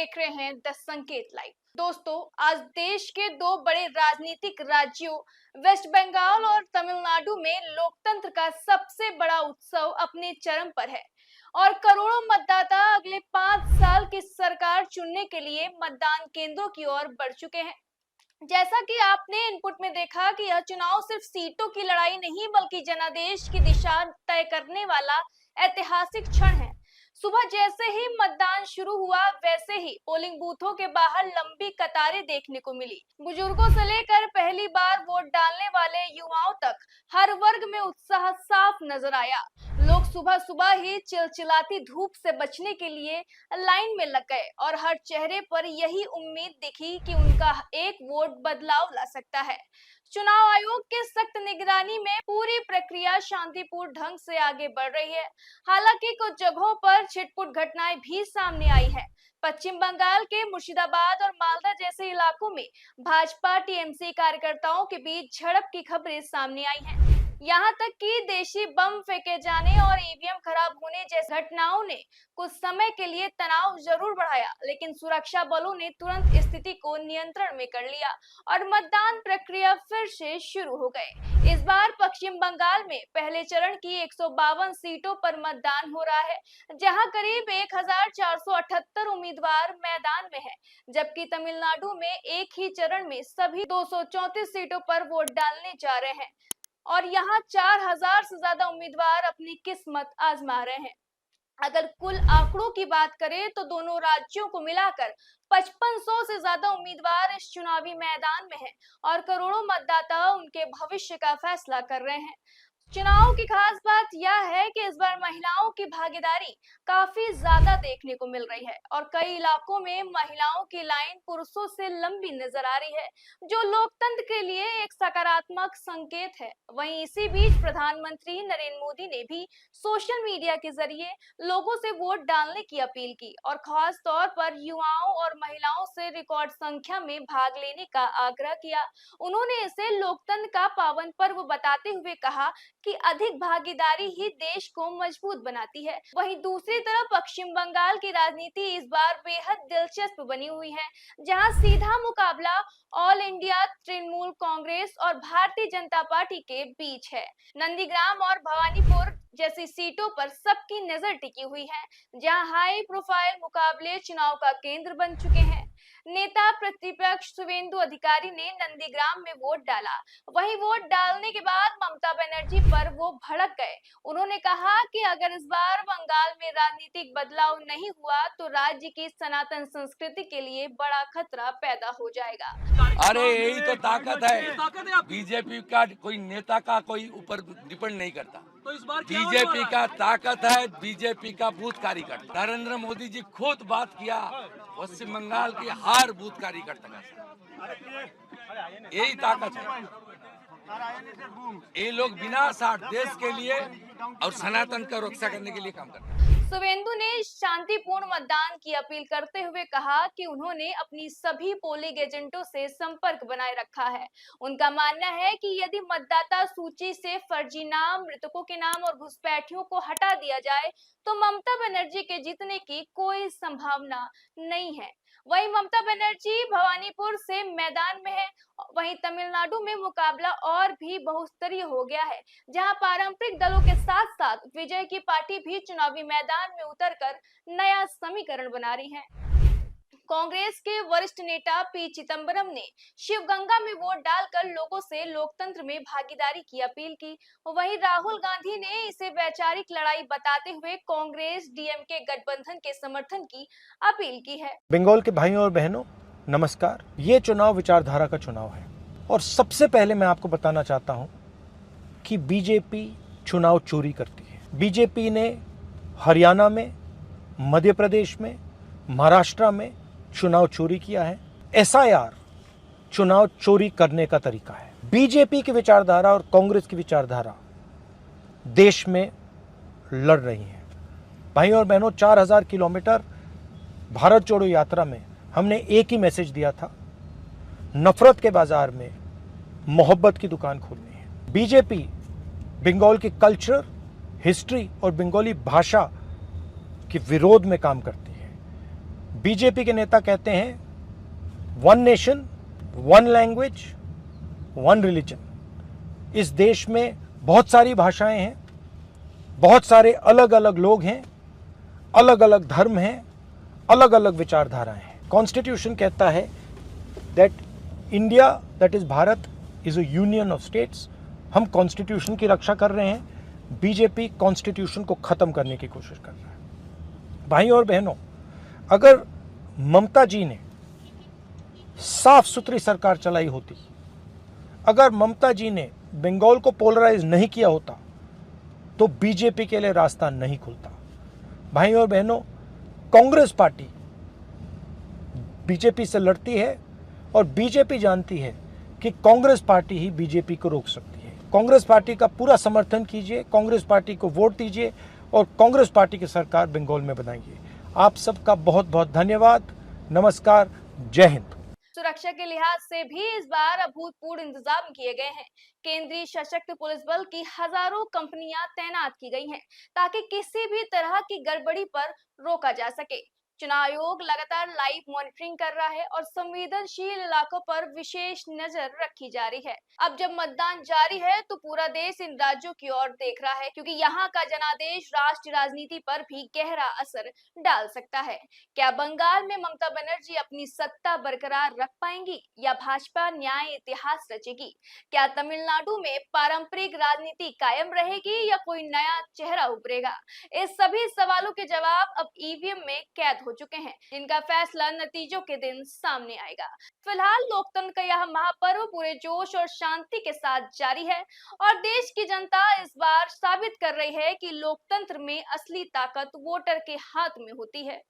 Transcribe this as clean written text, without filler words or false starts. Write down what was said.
देख रहे हैं द संकेत लाइव। दोस्तों, आज देश के दो बड़े राजनीतिक राज्यों वेस्ट बंगाल और तमिलनाडु में लोकतंत्र का सबसे बड़ा उत्सव अपने चरम पर है और करोड़ों मतदाता अगले 5 साल की सरकार चुनने के लिए मतदान केंद्रों की ओर बढ़ चुके हैं। जैसा कि आपने इनपुट में देखा कि यह चुनाव सिर्फ सीटों की लड़ाई नहीं बल्कि जनादेश की दिशा तय करने वाला ऐतिहासिक क्षण है। सुबह जैसे ही मतदान शुरू हुआ वैसे ही पोलिंग बूथों के बाहर लंबी कतारें देखने को मिली। बुजुर्गों से लेकर पहली बार वोट डालने वाले युवाओं तक हर वर्ग में उत्साह साफ नजर आया। लोग सुबह सुबह ही चिलचिलाती धूप से बचने के लिए लाइन में लग गए और हर चेहरे पर यही उम्मीद दिखी कि उनका एक वोट बदलाव ला सकता है। चुनाव आयोग के सख्त निगरानी में पूरी प्रक्रिया शांतिपूर्ण ढंग से आगे बढ़ रही है। हालांकि कुछ जगहों पर छिटपुट घटनाएं भी सामने आई है। पश्चिम बंगाल के मुर्शिदाबाद और मालदा जैसे इलाकों में भाजपा टीएमसी कार्यकर्ताओं के बीच झड़प की खबरें सामने आई हैं। यहाँ तक कि देशी बम फेंके जाने और ईवीएम खराब होने जैसी घटनाओं ने कुछ समय के लिए तनाव जरूर बढ़ाया, लेकिन सुरक्षा बलों ने तुरंत स्थिति को नियंत्रण में कर लिया और मतदान प्रक्रिया फिर से शुरू हो गए। इस बार पश्चिम बंगाल में पहले चरण की 152 सीटों पर मतदान हो रहा है, जहां करीब 1478 उम्मीदवार मैदान में हैं, जबकि तमिलनाडु में एक ही चरण में सभी 234 सीटों पर वोट डालने जा रहे हैं और यहाँ 4000 से ज्यादा उम्मीदवार अपनी किस्मत आजमा रहे हैं। अगर कुल आंकड़ों की बात करें तो दोनों राज्यों को मिलाकर 5500 से ज्यादा उम्मीदवार इस चुनावी मैदान में हैं और करोड़ों मतदाता उनके भविष्य का फैसला कर रहे हैं। चुनाव की खास बात यह है कि इस बार महिलाओं की भागीदारी काफी ज्यादा देखने को मिल रही है और कई इलाकों में महिलाओं की लाइन पुरुषों से लंबी नजर आ रही है, जो लोकतंत्र के लिए एक सकारात्मक संकेत है। वहीं इसी बीच प्रधानमंत्री नरेंद्र मोदी ने भी सोशल मीडिया के जरिए लोगों से वोट डालने की अपील की और खास तौर पर युवाओं और महिलाओं से रिकॉर्ड संख्या में भाग लेने का आग्रह किया। उन्होंने इसे लोकतंत्र का पावन पर्व बताते हुए कहा कि अधिक भागीदारी ही देश को मजबूत बनाती है। वहीं दूसरी तरफ पश्चिम बंगाल की राजनीति इस बार बेहद दिलचस्प बनी हुई है, जहां सीधा मुकाबला ऑल इंडिया तृणमूल कांग्रेस और भारतीय जनता पार्टी के बीच है। नंदीग्राम और भवानीपुर जैसी सीटों पर सबकी नजर टिकी हुई है, जहां हाई प्रोफाइल मुकाबले चुनाव का केंद्र बन चुके हैं। नेता प्रतिपक्ष शुवेंदु अधिकारी ने नंदीग्राम में वोट डाला। वहीं वोट डालने के बाद ममता बनर्जी पर वो भड़क गए। उन्होंने कहा कि अगर इस बार बंगाल में राजनीतिक बदलाव नहीं हुआ तो राज्य की सनातन संस्कृति के लिए बड़ा खतरा पैदा हो जाएगा। अरे यही तो ताकत है बीजेपी का। कोई नेता का कोई ऊपर डिपेंड नहीं करता। तो इस बार बीजेपी का ताकत है बीजेपी का बूथ कार्यकर्ता। नरेंद्र मोदी जी खुद बात किया पश्चिम बंगाल की हर बूथ कार्यकर्ता का, यही ताकत है। ये लोग बिना साठ देश के लिए और सनातन का रक्षा करने के लिए काम करते हैं। शुवेंदु ने शांतिपूर्ण मतदान की अपील करते हुए कहा कि उन्होंने अपनी सभी पोलिंग एजेंटों से संपर्क बनाए रखा है। उनका मानना है कि यदि मतदाता सूची से फर्जी नाम, मृतकों के नाम और घुसपैठियों को हटा दिया जाए तो ममता बनर्जी के जीतने की कोई संभावना नहीं है। वहीं ममता बनर्जी भवानीपुर से मैदान में है। वहीं तमिलनाडु में मुकाबला और भी बहुस्तरीय हो गया है, जहां पारंपरिक दलों के साथ साथ विजय की पार्टी भी चुनावी मैदान में उतरकर नया समीकरण बना रही है। कांग्रेस के वरिष्ठ नेता पी चिदंबरम ने शिवगंगा में वोट डालकर लोगों से लोकतंत्र में भागीदारी की अपील की। वहीं राहुल गांधी ने इसे वैचारिक लड़ाई बताते हुए कांग्रेस डीएमके गठबंधन के समर्थन की अपील की है। बंगाल के भाइयों और बहनों, नमस्कार। ये चुनाव विचारधारा का चुनाव है और सबसे पहले मैं आपको बताना चाहता हूं कि बीजेपी चुनाव चोरी करती है। बीजेपी ने हरियाणा में, मध्य प्रदेश में, महाराष्ट्र में चुनाव चोरी किया है। एसआईआर चुनाव चोरी करने का तरीका है। बीजेपी की विचारधारा और कांग्रेस की विचारधारा देश में लड़ रही है। भाइयों और बहनों, 4000 किलोमीटर भारत जोड़ो यात्रा में हमने एक ही मैसेज दिया था, नफरत के बाजार में मोहब्बत की दुकान खोलनी है। बीजेपी बंगाल की कल्चर, हिस्ट्री और बंगाली भाषा के विरोध में काम करती है। बीजेपी के नेता कहते हैं one nation, one language, one religion. इस देश में बहुत सारी भाषाएं हैं, बहुत सारे अलग अलग लोग हैं, अलग अलग धर्म हैं, अलग अलग विचारधाराएं हैं। कॉन्स्टिट्यूशन कहता है that India, that is Bharat, is a union of states. हम कॉन्स्टिट्यूशन की रक्षा कर रहे हैं, बीजेपी कॉन्स्टिट्यूशन को खत्म करने की कोशिश कर रहा है। भाइयों और बहनों, अगर ममता जी ने साफ सुथरी सरकार चलाई होती, अगर ममता जी ने बंगाल को पोलराइज नहीं किया होता, तो बीजेपी के लिए रास्ता नहीं खुलता। भाइयों और बहनों, कांग्रेस पार्टी बीजेपी से लड़ती है और बीजेपी जानती है कि कांग्रेस पार्टी ही बीजेपी को रोक सकती है। कांग्रेस पार्टी का पूरा समर्थन कीजिए, कांग्रेस पार्टी को वोट दीजिए और कांग्रेस पार्टी की सरकार बंगाल में बनाइए। आप सबका बहुत बहुत धन्यवाद। नमस्कार, जय हिंद। सुरक्षा के लिहाज से भी इस बार अभूतपूर्व इंतजाम किए गए हैं। केंद्रीय सशक्त पुलिस बल की हजारों कंपनियां तैनात की गई हैं, ताकि किसी भी तरह की गड़बड़ी पर रोका जा सके। चुनाव आयोग लगातार लाइव मॉनिटरिंग कर रहा है और संवेदनशील इलाकों पर विशेष नजर रखी जा रही है। अब जब मतदान जारी है तो पूरा देश इन राज्यों की ओर देख रहा है, क्योंकि यहाँ का जनादेश राष्ट्रीय राजनीति पर भी गहरा असर डाल सकता है। क्या बंगाल में ममता बनर्जी अपनी सत्ता बरकरार रख पाएंगी या भाजपा न्याय इतिहास रचेगी? क्या तमिलनाडु में पारंपरिक राजनीति कायम रहेगी या कोई नया चेहरा उभरेगा? इस सभी सवालों के जवाब अब ईवीएम में कैद हो चुके हैं, जिनका फैसला नतीजों के दिन सामने आएगा। फिलहाल लोकतंत्र का यह महापर्व पूरे जोश और शांति के साथ जारी है और देश की जनता इस बार साबित कर रही है कि लोकतंत्र में असली ताकत वोटर के हाथ में होती है।